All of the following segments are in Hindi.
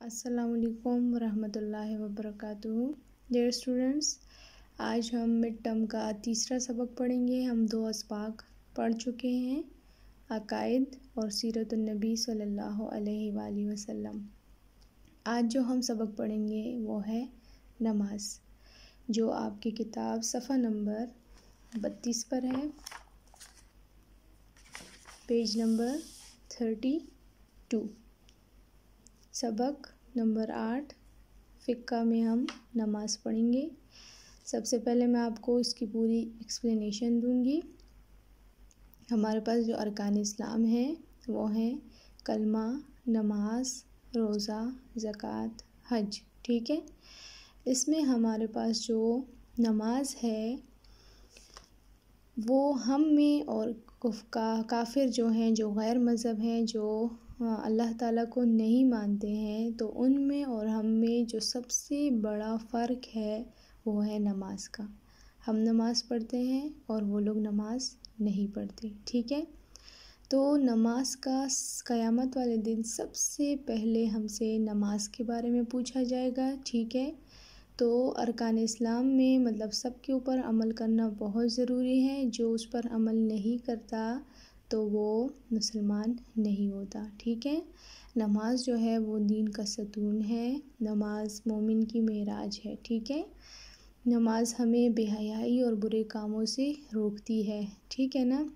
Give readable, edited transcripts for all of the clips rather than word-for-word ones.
अस्सलामुअलैकुम वरहमतुल्लाहि वबरकातुहू। डियर स्टूडेंट्स, आज हम मिड टर्म का तीसरा सबक पढ़ेंगे। हम दो अस्बाक पढ़ चुके हैं, अकायद और सीरतुन्नबी सल्लल्लाहु अलैहि वसल्लम। आज जो हम सबक पढ़ेंगे वो है नमाज, जो आपकी किताब सफ़ा नंबर 32 पर है, पेज नंबर 32। सबक नंबर 8 फ़िक़्ह में हम नमाज पढ़ेंगे। सबसे पहले मैं आपको इसकी पूरी एक्सप्लेनेशन दूंगी। हमारे पास जो अरकान इस्लाम है वो हैं कलमा, नमाज, रोज़ा, ज़कात, हज। ठीक है, इसमें हमारे पास जो नमाज है वो हम में और काफ़िर जो हैं, जो गैर मज़हब हैं, जो अल्लाह ताला को नहीं मानते हैं, तो उनमें और हम में जो सबसे बड़ा फ़र्क है वो है नमाज का। हम नमाज पढ़ते हैं और वो लोग नमाज नहीं पढ़ते। ठीक है, तो नमाज का क़यामत वाले दिन सबसे पहले हमसे नमाज के बारे में पूछा जाएगा। ठीक है, तो अरकान इस्लाम में मतलब सबके ऊपर अमल करना बहुत ज़रूरी है। जो उस पर अमल नहीं करता तो वो मुसलमान नहीं होता। ठीक है, नमाज जो है वो दीन का सतून है, नमाज मोमिन की मेराज है। ठीक है, नमाज हमें बेहयाई और बुरे कामों से रोकती है। ठीक है ना,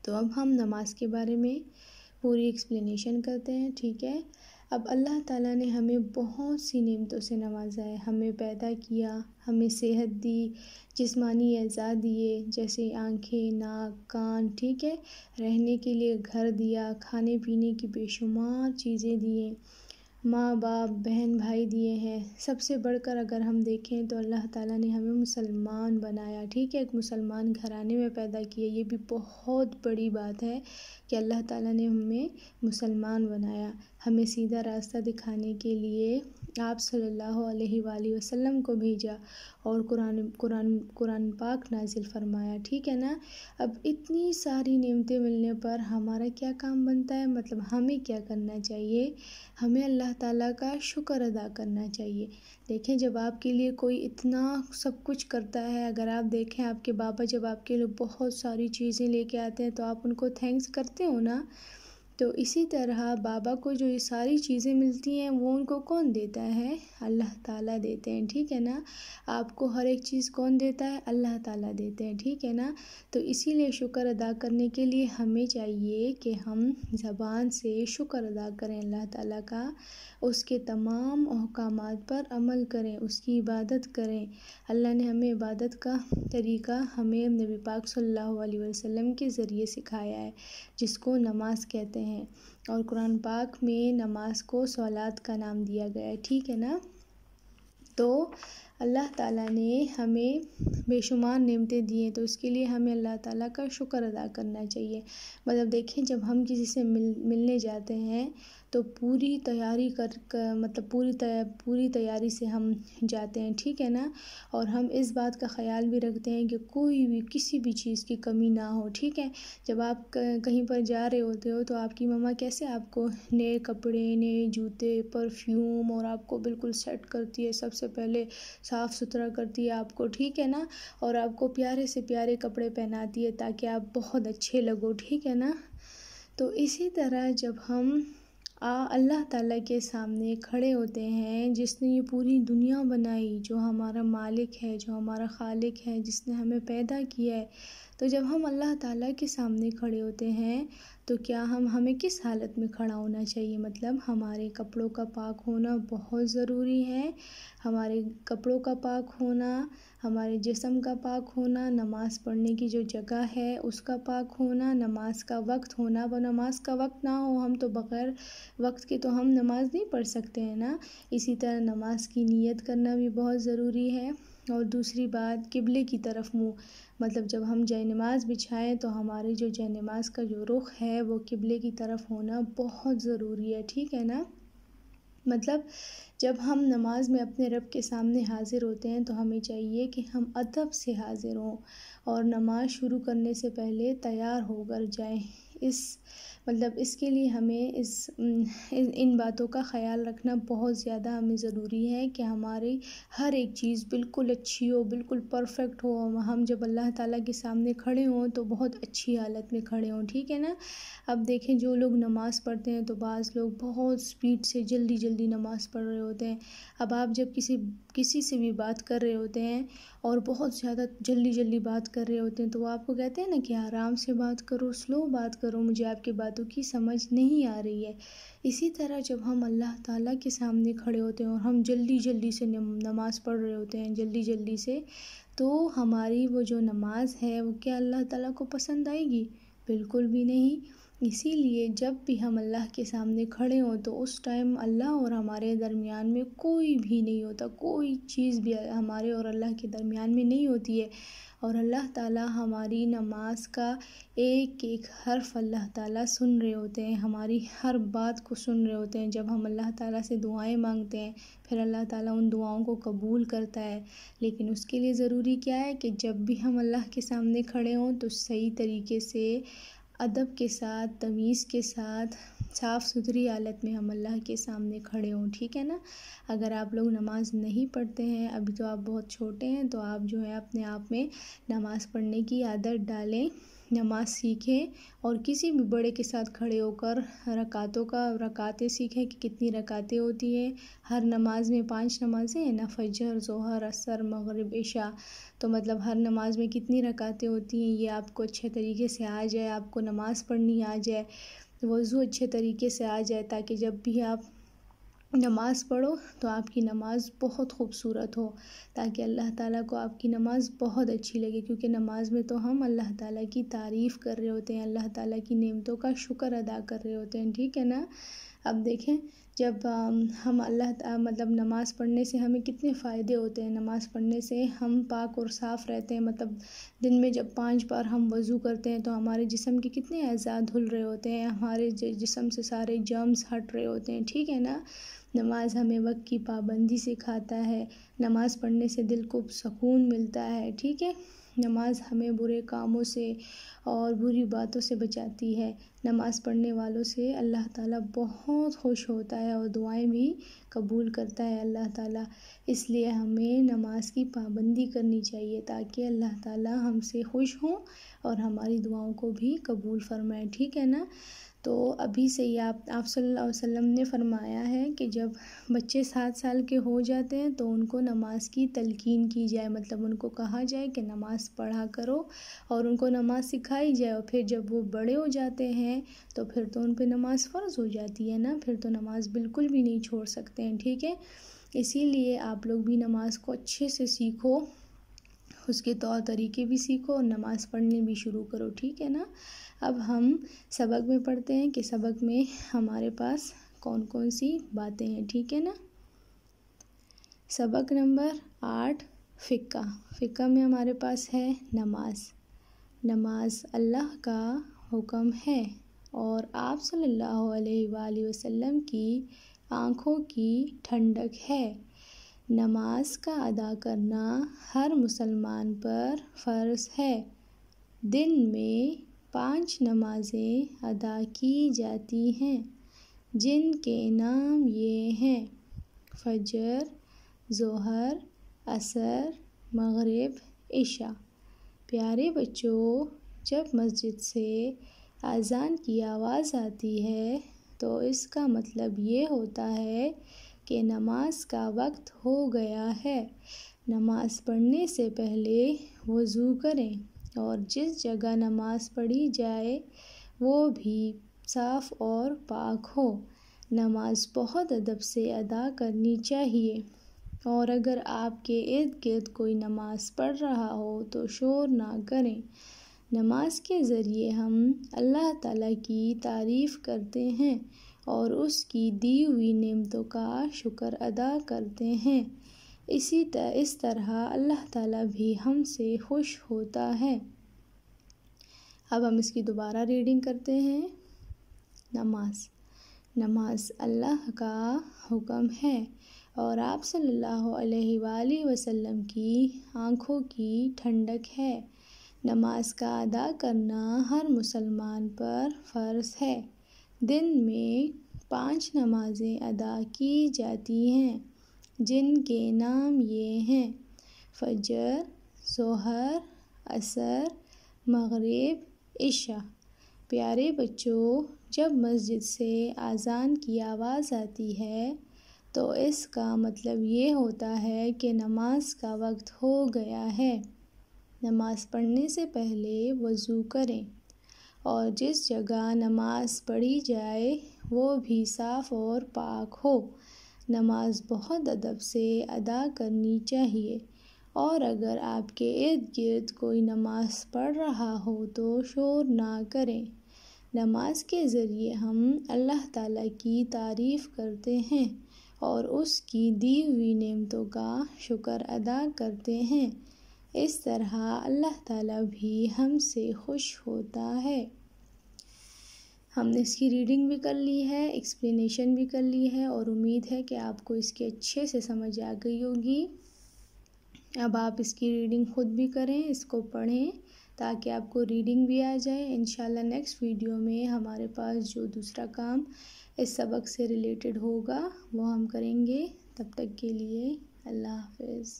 तो अब हम नमाज के बारे में पूरी एक्सप्लेनेशन करते हैं। ठीक है, अब अल्लाह ताला ने हमें बहुत सी नेमतों से नवाजा है। हमें पैदा किया, हमें सेहत दी, जिस्मानी एज़ा दिए, जैसे आँखें, नाक, कान। ठीक है, रहने के लिए घर दिया, खाने पीने की बेशुमार चीज़ें दिए, माँ बाप बहन भाई दिए हैं। सबसे बढ़कर अगर हम देखें तो अल्लाह ताला ने हमें मुसलमान बनाया। ठीक है, एक मुसलमान घराने में पैदा किया। ये भी बहुत बड़ी बात है कि अल्लाह ताला ने हमें मुसलमान बनाया, हमें सीधा रास्ता दिखाने के लिए आप सल्लल्लाहु अलैहि वसल्लम को भेजा और कुरान पाक नाजिल फरमाया। ठीक है ना, अब इतनी सारी नेमतें मिलने पर हमारा क्या काम बनता है, मतलब हमें क्या करना चाहिए? हमें अल्लाह ताला का शुक्र अदा करना चाहिए। देखें, जब आपके लिए कोई इतना सब कुछ करता है, अगर आप देखें आपके बाबा जब आपके लिए बहुत सारी चीज़ें लेके आते हैं तो आप उनको थैंक्स करते हो ना। तो इसी तरह बाबा को जो ये सारी चीज़ें मिलती हैं वो उनको कौन देता है? अल्लाह ताला देते हैं। ठीक है ना, आपको हर एक चीज़ कौन देता है? अल्लाह ताला देते हैं। ठीक है ना, तो इसीलिए शुक्र अदा करने के लिए हमें चाहिए कि हम ज़बान से शुक्र अदा करें अल्लाह ताला का, उसके तमाम अहकामात पर अमल करें, उसकी इबादत करें। अल्लाह ने हमें इबादत का तरीक़ा हमें नबी पाक सल्लल्लाहु अलैहि वसल्लम के ज़रिए सिखाया है, जिसको नमाज कहते हैं, और कुरान पाक में नमाज को सलात का नाम दिया गया है। ठीक है ना, तो अल्लाह ताला ने हमें बेशुमार नेमतें दी हैं, तो इसके लिए हमें अल्लाह ताला का शुक्र अदा करना चाहिए। मतलब देखें, जब हम किसी से मिलने जाते हैं तो पूरी तैयारी मतलब पूरी तैयारी से हम जाते हैं। ठीक है ना, और हम इस बात का ख़याल भी रखते हैं कि कोई भी किसी भी चीज़ की कमी ना हो। ठीक है, जब आप कहीं पर जा रहे होते हो तो आपकी मम्मा कैसे आपको नए कपड़े, नए जूते, परफ्यूम और आपको बिल्कुल सेट करती है, सबसे पहले साफ़ सुथरा करती है आपको। ठीक है ना, और आपको प्यारे से प्यारे कपड़े पहनाती है ताकि आप बहुत अच्छे लगो। ठीक है ना, तो इसी तरह जब हम अल्लाह ताला के सामने खड़े होते हैं, जिसने ये पूरी दुनिया बनाई, जो हमारा मालिक है, जो हमारा खालिक है, जिसने हमें पैदा किया है, तो जब हम अल्लाह ताला के सामने खड़े होते हैं तो क्या हमें किस हालत में खड़ा होना चाहिए? मतलब हमारे कपड़ों का पाक होना बहुत ज़रूरी है। हमारे कपड़ों का पाक होना, हमारे जिस्म का पाक होना, नमाज़ पढ़ने की जो जगह है उसका पाक होना, नमाज का वक्त होना। वो नमाज का वक्त ना हो, हम तो बग़ैर वक्त के तो हम नमाज़ नहीं पढ़ सकते हैं ना। इसी तरह नमाज की नीयत करना भी बहुत ज़रूरी है। और दूसरी बात, किबले की तरफ मुँह, मतलब जब हम जय नमाज़ बिछाएं तो हमारे जो जय नमाज़ का जो रुख है वो किबले की तरफ होना बहुत ज़रूरी है। ठीक है ना, मतलब जब हम नमाज में अपने रब के सामने हाज़िर होते हैं तो हमें चाहिए कि हम अदब से हाज़िर हों और नमाज शुरू करने से पहले तैयार होकर जाएं। इस मतलब इसके लिए हमें इन बातों का ख़याल रखना बहुत ज़्यादा हमें ज़रूरी है कि हमारी हर एक चीज़ बिल्कुल अच्छी हो, बिल्कुल परफेक्ट हो। हम जब अल्लाह ताला के सामने खड़े हों तो बहुत अच्छी हालत में खड़े हों, ठीक है ना। अब देखें जो लोग नमाज़ पढ़ते हैं तो बाज़ लोग बहुत स्पीड से जल्दी जल्दी नमाज़ पढ़ रहे होते हैं। अब आप जब किसी से भी बात कर रहे होते हैं और बहुत ज़्यादा जल्दी जल्दी बात कर रहे होते हैं तो वो आपको कहते हैं ना कि आराम से बात करो, स्लो बात करो, मुझे आपकी बातों की समझ नहीं आ रही है। इसी तरह जब हम अल्लाह ताला के सामने खड़े होते हैं और हम जल्दी जल्दी से नमाज़ पढ़ रहे होते हैं जल्दी जल्दी से, तो हमारी वो जो नमाज है वो क्या अल्लाह ताला को पसंद आएगी? बिल्कुल भी नहीं। इसीलिए जब भी हम अल्लाह के सामने खड़े हों तो उस टाइम अल्लाह और हमारे दरमियान में कोई भी नहीं होता, कोई चीज़ भी हमारे और अल्लाह के दरमियान में नहीं होती है। और अल्लाह ताला हमारी नमाज का एक एक हर्फ अल्लाह ताला सुन रहे होते हैं, हमारी हर बात को सुन रहे होते हैं। जब हम अल्लाह ताला से दुआएं मांगते हैं फिर अल्लाह ताला उन दुआओं को कबूल करता है। लेकिन उसके लिए ज़रूरी क्या है कि जब भी हम अल्लाह के सामने खड़े हों तो सही तरीके से, अदब के साथ, तमीज़ के साथ, साफ़ सुथरी हालत में हम अल्लाह के सामने खड़े हों, ठीक है ना। अगर आप लोग नमाज़ नहीं पढ़ते हैं, अभी तो आप बहुत छोटे हैं, तो आप जो है अपने आप में नमाज़ पढ़ने की आदत डालें, नमाज़ सीखें और किसी भी बड़े के साथ खड़े होकर रकातें सीखें कि कितनी रकातें होती हैं। हर नमाज में 5 नमाज़ें हैं ना, फजर, ज़ोहर, असर, मग़रिब, इशा, तो मतलब हर नमाज में कितनी रकातें होती हैं ये आपको अच्छे तरीके से आ जाए, आपको नमाज़ पढ़नी आ जाए, वज़ू अच्छे तरीके से आ जाए, ताकि जब भी आप नमाज़ पढ़ो तो आपकी नमाज़ बहुत खूबसूरत हो, ताकि अल्लाह ताला को आपकी नमाज़ बहुत अच्छी लगे। क्योंकि नमाज़ में तो हम अल्लाह ताला की तारीफ़ कर रहे होते हैं, अल्लाह ताला की नेमतों का शुक्र अदा कर रहे होते हैं, ठीक है ना। अब देखें जब हम मतलब नमाज़ पढ़ने से हमें कितने फ़ायदे होते हैं। नमाज़ पढ़ने से हम पाक और साफ़ रहते हैं। मतलब दिन में जब 5 बार हम वज़ू करते हैं तो हमारे जिस्म के कितने अज़ा धुल रहे होते हैं, हमारे जिस्म से सारे जर्म्स हट रहे होते हैं, ठीक है ना। नमाज़ हमें वक्त की पाबंदी सिखाता है, नमाज़ पढ़ने से दिल को सुकून मिलता है, ठीक है। नमाज़ हमें बुरे कामों से और बुरी बातों से बचाती है। नमाज़ पढ़ने वालों से अल्लाह ताला बहुत खुश होता है और दुआएं भी कबूल करता है अल्लाह ताला। इसलिए हमें नमाज की पाबंदी करनी चाहिए ताकि अल्लाह ताला हमसे खुश हों और हमारी दुआओं को भी कबूल फरमाए, ठीक है ना। तो अभी से ही आप सल्लल्लाहु अलैहि वसल्लम ने फरमाया है कि जब बच्चे 7 साल के हो जाते हैं तो उनको नमाज की तलकीन की जाए, मतलब उनको कहा जाए कि नमाज़ पढ़ा करो और उनको नमाज सिखाई जाए। और फिर जब वो बड़े हो जाते हैं तो फिर तो उन पे नमाज फ़र्ज़ हो जाती है ना, फिर तो नमाज बिल्कुल भी नहीं छोड़ सकते हैं, ठीक है। इसीलिए आप लोग भी नमाज को अच्छे से सीखो, उसके तौर तरीके भी सीखो और नमाज़ पढ़नी भी शुरू करो, ठीक है ना। अब हम सबक में पढ़ते हैं कि सबक में हमारे पास कौन कौन सी बातें हैं, ठीक है ना। सबक नंबर 8 फ़िक्का में हमारे पास है नमाज अल्लाह का हुक्म है और आप सल्लल्लाहु अलैहि वसल्लम की आँखों की ठंडक है। नमाज का अदा करना हर मुसलमान पर फ़र्ज़ है। दिन में 5 नमाज़ें अदा की जाती हैं जिनके नाम ये हैं: फजर, ज़ोहर, असर, मग़रिब, इशा। प्यारे बच्चों, जब मस्जिद से अज़ान की आवाज़ आती है तो इसका मतलब ये होता है कि नमाज का वक्त हो गया है। नमाज पढ़ने से पहले वज़ू करें और जिस जगह नमाज पढ़ी जाए वो भी साफ़ और पाक हो। नमाज बहुत अदब से अदा करनी चाहिए और अगर आपके इर्द गिर्द कोई नमाज पढ़ रहा हो तो शोर ना करें। नमाज के ज़रिए हम अल्लाह ताला की तारीफ़ करते हैं और उसकी दी हुई नेमतों का शुक्र अदा करते हैं। इस तरह अल्लाह ताला भी हमसे खुश होता है। अब हम इसकी दोबारा रीडिंग करते हैं। नमाज अल्लाह का हुक्म है और आप सल्लल्लाहु अलैहि वसल्लम की आँखों की ठंडक है। नमाज का अदा करना हर मुसलमान पर फ़र्ज़ है। दिन में 5 नमाज़ें अदा की जाती हैं, जिनके नाम ये हैं: फजर, ज़ोहर, असर, मगरिब, इशा। प्यारे बच्चों, जब मस्जिद से अज़ान की आवाज़ आती है तो इसका मतलब ये होता है कि नमाज का वक्त हो गया है। नमाज पढ़ने से पहले वज़ू करें और जिस जगह नमाज पढ़ी जाए वो भी साफ़ और पाक हो। नमाज बहुत अदब से अदा करनी चाहिए और अगर आपके इर्द गिर्द कोई नमाज पढ़ रहा हो तो शोर ना करें। नमाज के ज़रिए हम अल्लाह ताला की तारीफ़ करते हैं और उसकी दी हुई नेमतों का शुक्र अदा करते हैं। इस तरह अल्लाह ताला भी हमसे खुश होता है। हमने इसकी रीडिंग भी कर ली है, एक्सप्लेनेशन भी कर ली है और उम्मीद है कि आपको इसकी अच्छे से समझ आ गई होगी। अब आप इसकी रीडिंग ख़ुद भी करें, इसको पढ़ें ताकि आपको रीडिंग भी आ जाए। इंशाल्लाह नेक्स्ट वीडियो में हमारे पास जो दूसरा काम इस सबक से रिलेटेड होगा वो हम करेंगे। तब तक के लिए अल्लाह हाफ़िज़।